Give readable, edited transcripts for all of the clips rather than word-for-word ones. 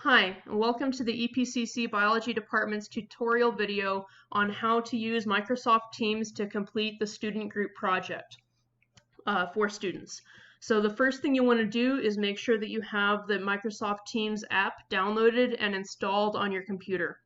Hi, and welcome to the EPCC Biology Department's tutorial video on how to use Microsoft Teams to complete the student group project for students. So the first thing you want to do is make sure that you have the Microsoft Teams app downloaded and installed on your computer.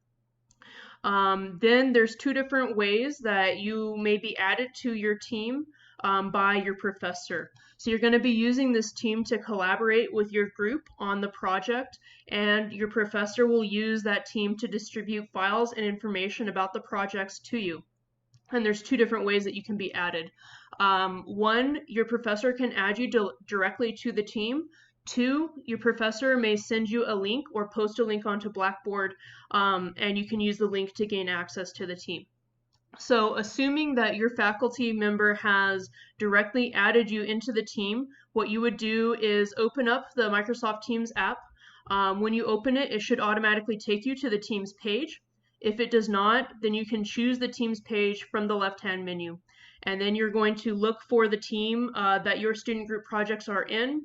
Then there's two different ways that you may be added to your team by your professor. So you're going to be using this team to collaborate with your group on the project, and your professor will use that team to distribute files and information about the projects to you. And there's two different ways that you can be added. One, your professor can add you directly to the team. Two, your professor may send you a link or post a link onto Blackboard, and you can use the link to gain access to the team. So assuming that your faculty member has directly added you into the team, what you would do is open up the Microsoft Teams app. When you open it, it should automatically take you to the Teams page. If it does not, then you can choose the Teams page from the left-hand menu. And then you're going to look for the team that your student group projects are in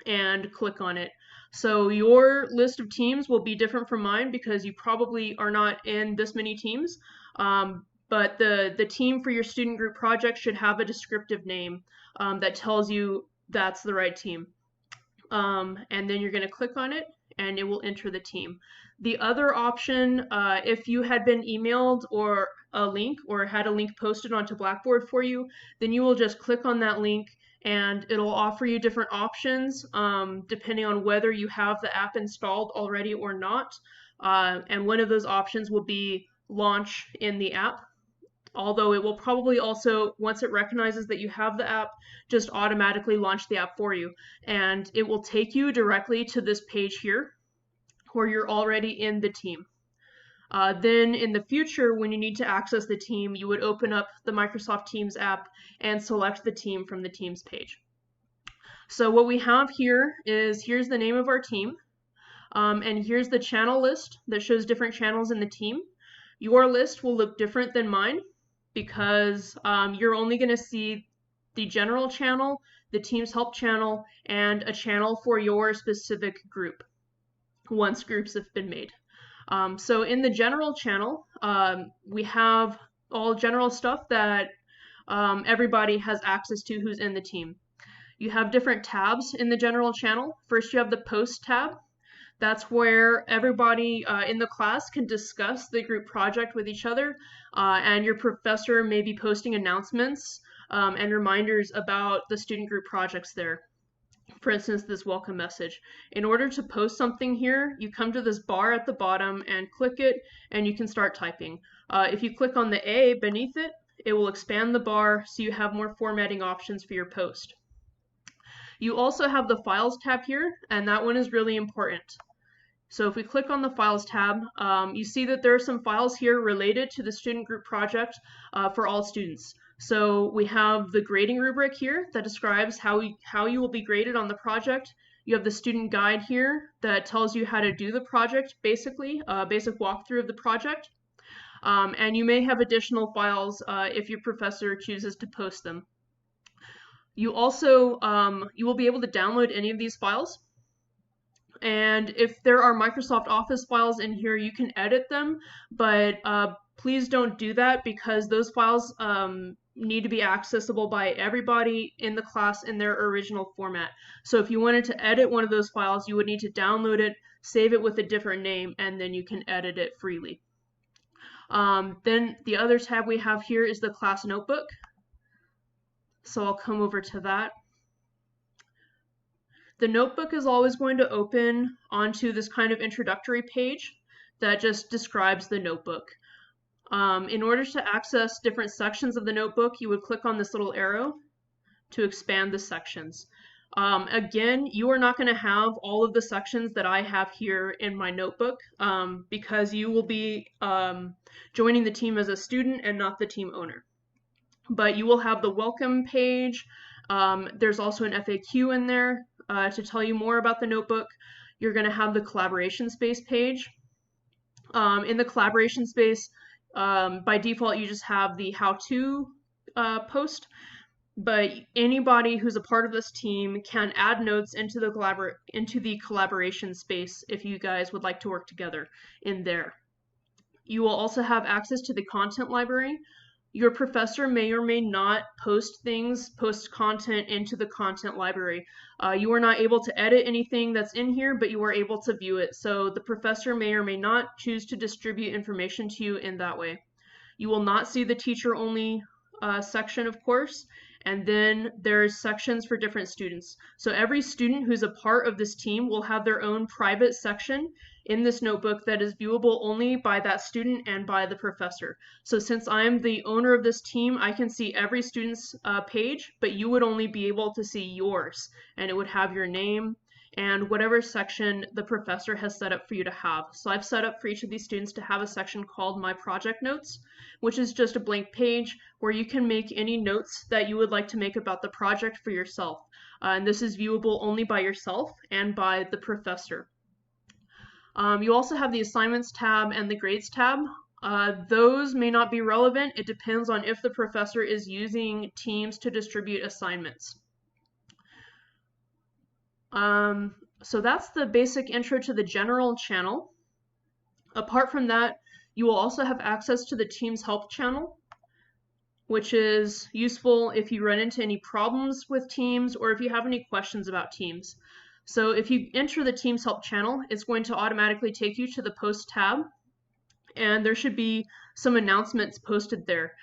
and click on it. So your list of teams will be different from mine because you probably are not in this many teams. But the team for your student group project should have a descriptive name that tells you that's the right team. And then you're going to click on it and it will enter the team. The other option, if you had been emailed or a link or had a link posted onto Blackboard for you, then you will just click on that link and it'll offer you different options depending on whether you have the app installed already or not. And one of those options will be launch in the app. Although it will probably also, once it recognizes that you have the app, just automatically launch the app for you. And it will take you directly to this page here, where you're already in the team. Then in the future, when you need to access the team, you would open up the Microsoft Teams app and select the team from the Teams page. So what we have here is, here's the name of our team, and here's the channel list that shows different channels in the team. Your list will look different than mine, because you're only going to see the general channel, the Teams Help channel, and a channel for your specific group once groups have been made. So in the general channel, we have all general stuff that everybody has access to who's in the team. You have different tabs in the general channel. First, you have the Post tab. That's where everybody in the class can discuss the group project with each other, and your professor may be posting announcements and reminders about the student group projects there. For instance, this welcome message. In order to post something here, you come to this bar at the bottom and click it, and you can start typing. If you click on the A beneath it, it will expand the bar so you have more formatting options for your post. You also have the Files tab here, and that one is really important. So if we click on the Files tab, you see that there are some files here related to the student group project for all students. So we have the grading rubric here that describes how you will be graded on the project. You have the student guide here that tells you how to do the project, basically, a basic walkthrough of the project. And you may have additional files if your professor chooses to post them. You also, you will be able to download any of these files. And if there are Microsoft Office files in here, you can edit them, but please don't do that because those files need to be accessible by everybody in the class in their original format. So if you wanted to edit one of those files, you would need to download it, save it with a different name, and then you can edit it freely. Then the other tab we have here is the class notebook. So I'll come over to that. The notebook is always going to open onto this kind of introductory page that just describes the notebook. In order to access different sections of the notebook, you would click on this little arrow to expand the sections. Again, you are not going to have all of the sections that I have here in my notebook because you will be joining the team as a student and not the team owner. But you will have the welcome page. There's also an FAQ in there to tell you more about the notebook. You're going to have the collaboration space page. In the collaboration space, by default, you just have the how-to post. but anybody who's a part of this team can add notes into the collaboration space if you guys would like to work together in there. You will also have access to the content library. Your professor may or may not post content into the content library. You are not able to edit anything that's in here, but you are able to view it. So the professor may or may not choose to distribute information to you in that way. You will not see the teacher-only section, of course, and then there's sections for different students. So every student who's a part of this team will have their own private section in this notebook that is viewable only by that student and by the professor. So since I'm the owner of this team, I can see every student's page, but you would only be able to see yours, and it would have your name and whatever section the professor has set up for you to have. So I've set up for each of these students to have a section called My Project Notes, which is just a blank page where you can make any notes that you would like to make about the project for yourself. And this is viewable only by yourself and by the professor. You also have the Assignments tab and the Grades tab. Those may not be relevant. It depends on if the professor is using Teams to distribute assignments. So that's the basic intro to the general channel. Apart from that, you will also have access to the Teams Help channel, which is useful if you run into any problems with Teams or if you have any questions about Teams. So if you enter the Teams Help channel, it's going to automatically take you to the Post tab, and there should be some announcements posted there.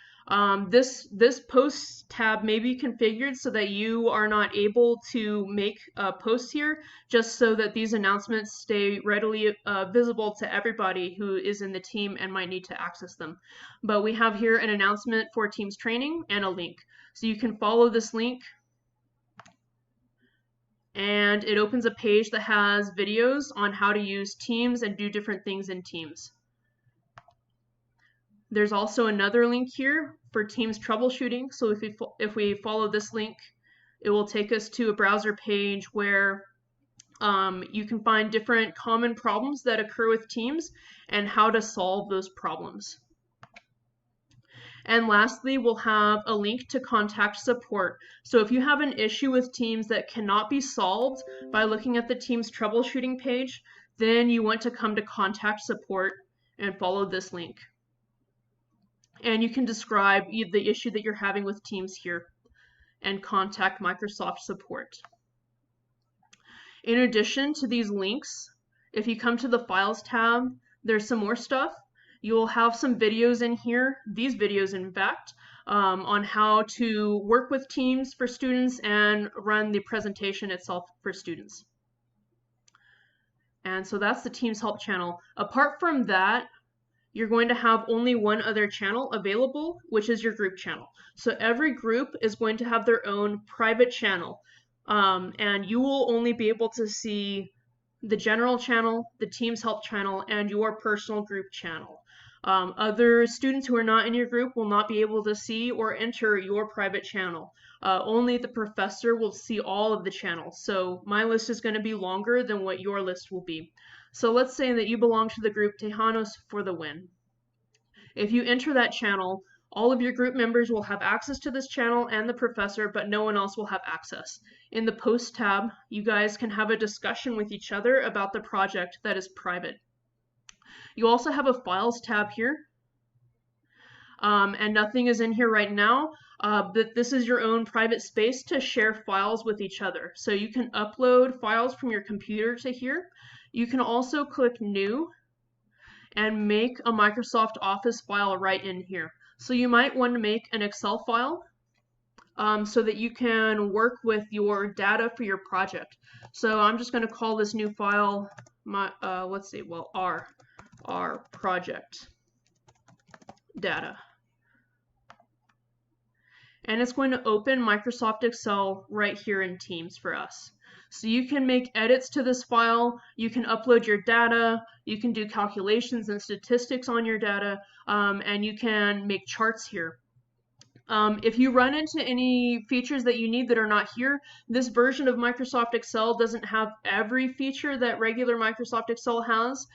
This Post tab may be configured so that you are not able to make posts here, just so that these announcements stay readily visible to everybody who is in the team and might need to access them. But we have here an announcement for Teams training and a link. So you can follow this link, and it opens a page that has videos on how to use Teams and do different things in Teams. There's also another link here for Teams troubleshooting. So if we follow this link, it will take us to a browser page where you can find different common problems that occur with Teams and how to solve those problems. And lastly, we'll have a link to contact support. So if you have an issue with Teams that cannot be solved by looking at the Teams troubleshooting page, then you want to come to contact support and follow this link. And you can describe the issue that you're having with Teams here and contact Microsoft support. In addition to these links, if you come to the Files tab, there's some more stuff. You will have some videos in here, these videos in fact, on how to work with Teams for students and run the presentation itself for students. And so that's the Teams Help channel. Apart from that, you're going to have only one other channel available, which is your group channel. So every group is going to have their own private channel, and you will only be able to see the general channel, the Teams Help channel, and your personal group channel. Other students who are not in your group will not be able to see or enter your private channel. Only the professor will see all of the channels. So my list is going to be longer than what your list will be. So let's say that you belong to the group Tejanos for the Win. If you enter that channel, all of your group members will have access to this channel and the professor, but no one else will have access. In the Post tab, you guys can have a discussion with each other about the project that is private. You also have a Files tab here, and nothing is in here right now, but this is your own private space to share files with each other. So you can upload files from your computer to here. You can also click New and make a Microsoft Office file right in here. So you might want to make an Excel file so that you can work with your data for your project. So I'm just going to call this new file, our project data. And it's going to open Microsoft Excel right here in Teams for us. So you can make edits to this file, you can upload your data, you can do calculations and statistics on your data, and you can make charts here. If you run into any features that you need that are not here, this version of Microsoft Excel doesn't have every feature that regular Microsoft Excel has.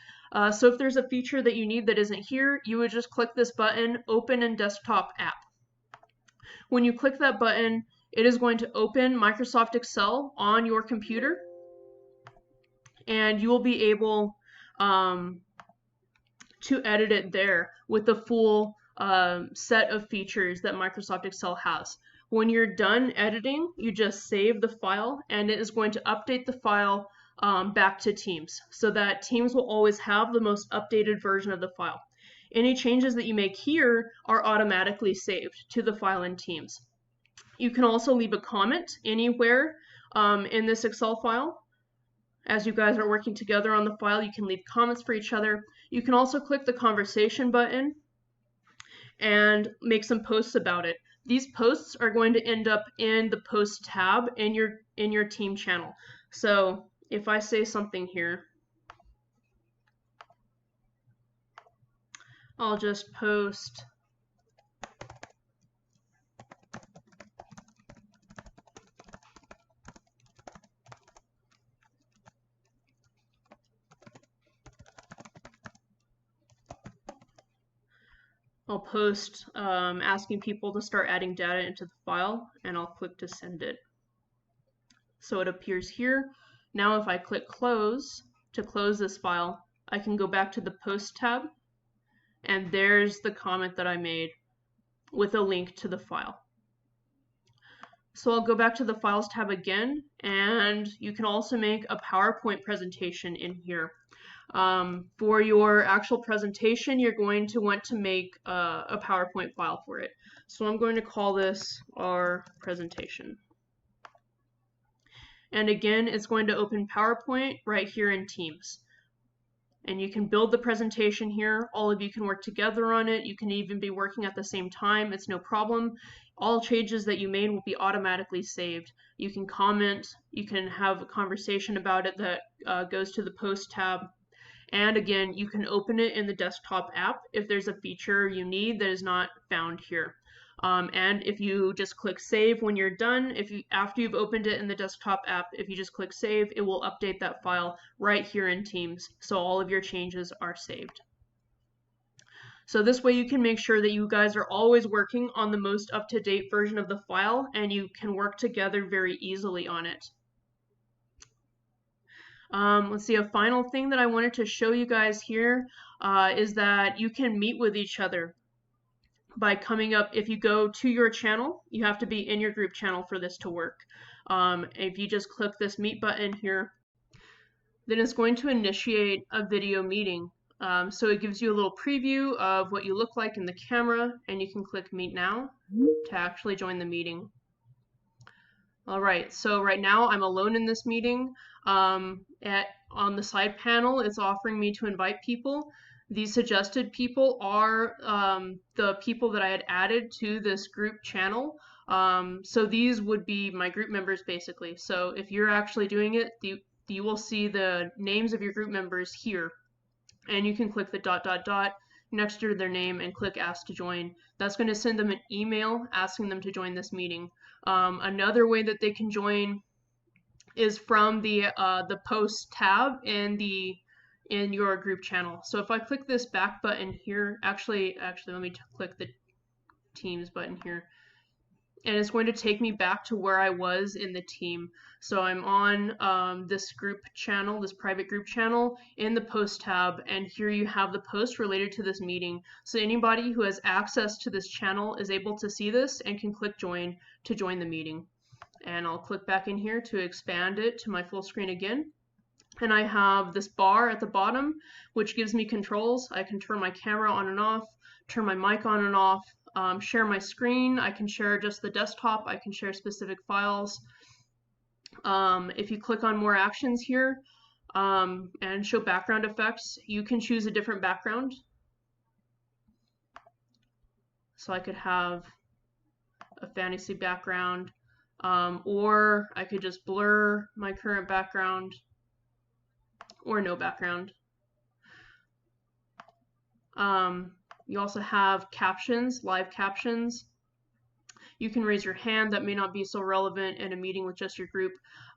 So if there's a feature that you need that isn't here, you would just click this button, Open in Desktop App. When you click that button, it is going to open Microsoft Excel on your computer, and you will be able to edit it there with the full set of features that Microsoft Excel has. When you're done editing, you just save the file, and it is going to update the file back to Teams, so that Teams will always have the most updated version of the file. Any changes that you make here are automatically saved to the file in Teams. You can also leave a comment anywhere in this Excel file. As you guys are working together on the file, you can leave comments for each other. You can also click the conversation button and make some posts about it. These posts are going to end up in the post tab in your team channel. So if I say something here, I'll just post asking people to start adding data into the file, and I'll click to send it. So it appears here. Now if I click close to close this file, I can go back to the post tab, and there's the comment that I made with a link to the file. So I'll go back to the Files tab again, and you can also make a PowerPoint presentation in here. For your actual presentation, you're going to want to make a PowerPoint file for it. So I'm going to call this our presentation. And again, it's going to open PowerPoint right here in Teams. And you can build the presentation here. All of you can work together on it. You can even be working at the same time. It's no problem. All changes that you made will be automatically saved. You can comment. You can have a conversation about it that goes to the Post tab. And again, you can open it in the desktop app if there's a feature you need that is not found here. And if you just click save when you're done, after you've opened it in the desktop app, if you just click save, it will update that file right here in Teams, so all of your changes are saved. So this way you can make sure that you guys are always working on the most up-to-date version of the file, and you can work together very easily on it. Let's see, a final thing that I wanted to show you guys here is that you can meet with each other by coming up. If you go to your channel, you have to be in your group channel for this to work. If you just click this meet button here, then it's going to initiate a video meeting. So it gives you a little preview of what you look like in the camera, and you can click meet now to actually join the meeting. All right, so right now I'm alone in this meeting. On the side panel, it's offering me to invite people. These suggested people are the people that I had added to this group channel. So these would be my group members basically. So if you're actually doing it, you will see the names of your group members here. And you can click the ... next to their name and click ask to join. That's going to send them an email asking them to join this meeting. Another way that they can join is from the post tab in your group channel. So if I click this back button here, actually let me click the Teams button here, and it's going to take me back to where I was in the team. So I'm on this group channel, this private group channel in the post tab, and here you have the post related to this meeting. So anybody who has access to this channel is able to see this and can click join to join the meeting. And I'll click back in here to expand it to my full screen again. And I have this bar at the bottom, which gives me controls. I can turn my camera on and off, turn my mic on and off, share my screen. I can share just the desktop. I can share specific files. If you click on more actions here and show background effects, you can choose a different background. So I could have a fantasy background, or I could just blur my current background, or no background. You also have captions, live captions. You can raise your hand. That may not be so relevant in a meeting with just your group.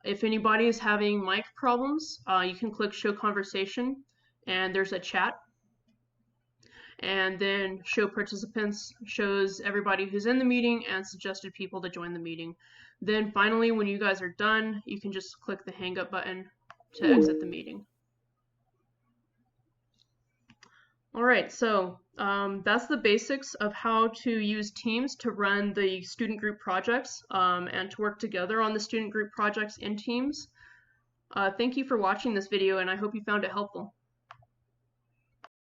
If anybody is having mic problems, you can click show conversation, and there's a chat. And then show participants shows everybody who's in the meeting and suggested people to join the meeting. Then finally, when you guys are done, you can just click the hang up button to exit the meeting. All right, so that's the basics of how to use Teams to run the student group projects and to work together on the student group projects in Teams. Thank you for watching this video, and I hope you found it helpful.